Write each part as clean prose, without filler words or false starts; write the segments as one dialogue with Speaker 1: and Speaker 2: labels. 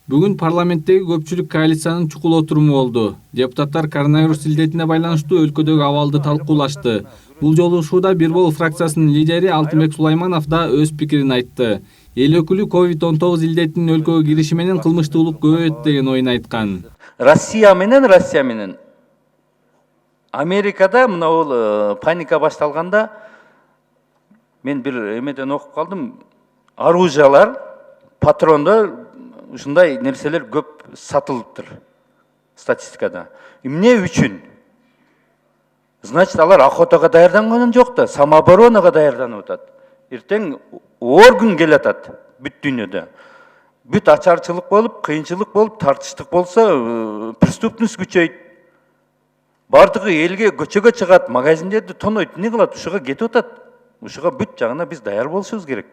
Speaker 1: Бүгүн парламенттеги көпчүлүк коалициянын чукул отуруму болду. Депутаттар коронавирус илдетине байланыштуу өлкөдөгү абалды талкуулашты. Бул жолугушууда Бир Бол фракциясынын лидери Алтынбек Сулайманов да өз пикирин айтты. Эл өкүлү COVID-19 илдетинин өлкөгө кириши менен кылмыштуулук көбөйөт деген оюн айткан.
Speaker 2: Россия менен Америкада мына паника башталганда мен бир эмеден окуп калдым. Оружиялар, патрондор, ушундай нерселер көп сатылыптыр статистикада. Эмне үчүн? Значит, алар охотага даярданган жок да, самооборонага даярданып атат. Эртең оор күн келатат бүт дүйнөдө. Бүт ачарчылык болуп, кыйынчылык болуп, тартыштык болсо, преступность күчөйт. Бардыгы элге көчөгө чыгат, магазиндерди тонойт, эмне кылат? Ушуга кетип атат. Ушуга бүт жагына биз даяр болушубуз керек.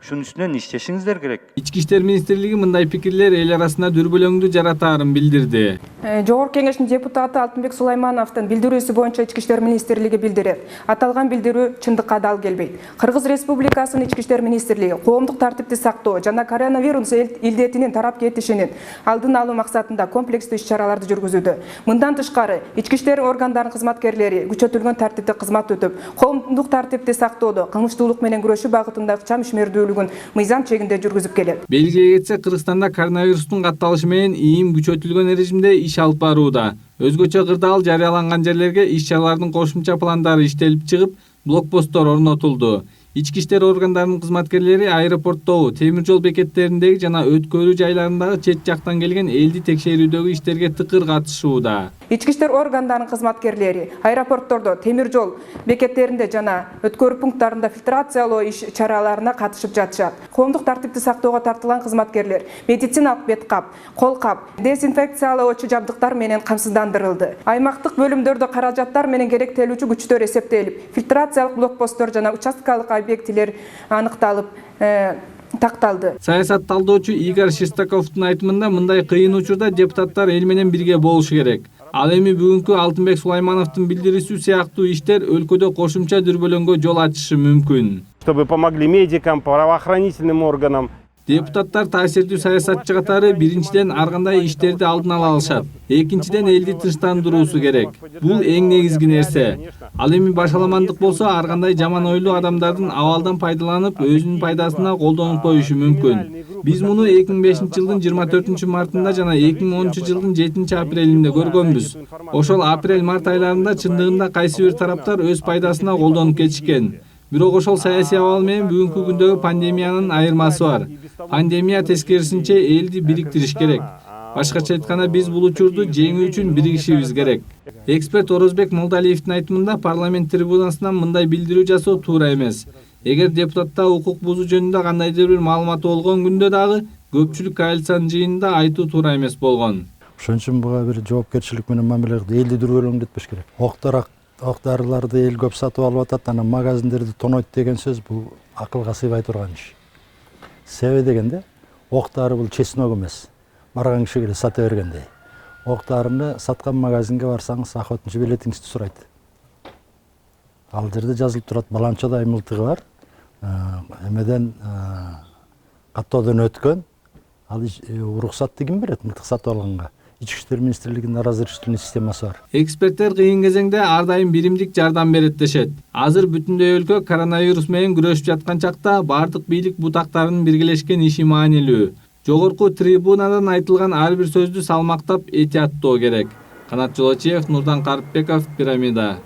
Speaker 2: Ушунун үстүнөн иштешиңиздер керек.
Speaker 1: Ички иштер министрлиги мындай пикирлер эл арасында дүрбөлөңдү жаратаарын билдирди.
Speaker 3: Жогорку Кеңештин депутаты Алтынбек Сулаймановдун билдирүүсү боюнча Ички иштер министрлиги билдирет. Аталган билдирүү чындыкка дал келбейт. Кыргыз Республикасынын Ички иштер министрлиги коомдук тартипти сактоо жана коронавирус илдетинин тарап кетишинин алдын алуу максатында комплекстүү иш-чараларды жүргүзүүдө. Мындан тышкары ички иштер органдарынын кызматкерлери күчөтүлгөн тартипте кызмат өтүп, коомдук тартипти сактоодо кылмыштуулук менен күрөшүү багытында ыкчам ишмердүүлүгүн мыйзам чегинде жүргүзүп келет.
Speaker 1: Белгиге кетсек, Кыргызстанда коронавирустун катталышы менен ийим күчөтүлгөн режимде иш алып барууда. Өзгөчө кырдаал жарыяланган жерлерге иш-чаралардын кошумча пландары иштелип чыгып, блокпосттор орнотулду. Ички иштер органдарынын кызматкерлери аэропорттогу, темир жол бекеттериндеги жана өткөрүү жайларындагы чет жактан келген элди текшерүүдөгү иштерге тыкыр катышууда.
Speaker 3: Ички иштер органдарынын кызматкерлери аэропорттордо, темир жол бекеттеринде жана өткөрүү пункттарында фильтрациялоо иш-чараларына катышып жатышат. Коомдук тартипти сактоого тартылган кызматкерлер медициналык бет кап, кол кап, дезинфекциялоочу жабдыктар менен камсыздандырылды. Аймактык бөлүмдөрдө каражаттар менен керектелүүчү күчтөр эсептелип, фильтрациялык блокпосттор жана участкалык объектилер аныкталып, такталды.
Speaker 1: Саясат талдоочу Игорь Шестаковдун айтымында мындай кыйын учурда депутаттар эл менен бирге болушу керек. Ал эми бүгүнкү Алтынбек Сулаймановдун билдирүүсү сыяктуу иштер өлкөдө кошумча дүрбөлөңгө жол ачышы мүмкүн.
Speaker 4: Чтобы помогли медикам, правоохранительным органам.
Speaker 1: Депутаттар таасирдүү саясатчы катары биринчиден ар кандай иштерди алдын ала алышат. Экинчиден элди тынчтандыруусу керек. Бул эң негизги нерсе. Ал эми башаламандык болсо ар кандай жаман ойлуу адамдардын абалдан пайдаланып, өзүнүн пайдасына колдонуп коюшу мүмкүн. Биз муну 2005-жылдын 24-мартында жана 2010-жылдын 7-апрелинде көргөнбүз. Ошол апрель-март айларында чындыгында кайсы бир тараптар өз пайдасына колдонуп кетишкен. Бирок ошол саясий абал менен бүгүнкү күндөгү пандемиянын айырмасы бар. Пандемия тескерисинче элди бириктириш керек. Башкача айтканда биз бул учурду жеңүү үчүн биригишибиз керек. Эксперт Орозбек Молдалиевдин айтымында парламент трибунасынан мындай билдирүү жасоо туура эмес. Эгер депутатта укук бузуу жөнүндө кандайдыр бир маалымат болгон күндө дагы көпчүлүк коалициянын жыйынында айтуу туура эмес болгон.
Speaker 5: Ошон үчүн буга бир жоопкерчилик менен мамиле кылып, элди дүрбөлөңдөтпөш керек. Ок-дарыларды эл көп сатып алып атат, анан магазиндерди тонойт деген сөз бул акылга сыйбай турган иш. Себеби дегенде, ок-дары бул чеснок эмес. Барган кишиге сата бергендей. Ок-дарыны саткан магазинге барсаңыз, охотничий билетиңизди сурайт. Ал жерде жазылып турат, баланчадай мылтыгы бар. Эмеден каттоодон өткөн. Ал уруксатты ким берет мылтык сатып алганга? Ички иштер министрлигинин разрешительный системасы бар.
Speaker 1: Эксперттер кыйын кезеңде ар дайым биримдик жардам берет дешет. Азыр бүтүндөй өлкө коронавирус менен күрөшүп жаткан чакта бардык бийлик бутактарынын биргелешкен иши маанилүү. Жогорку трибунадан айтылган ар бир сөздү салмактап, этияттоо керек. Канат Жолочиев, Нурдан Карыпбеков, Пирамида.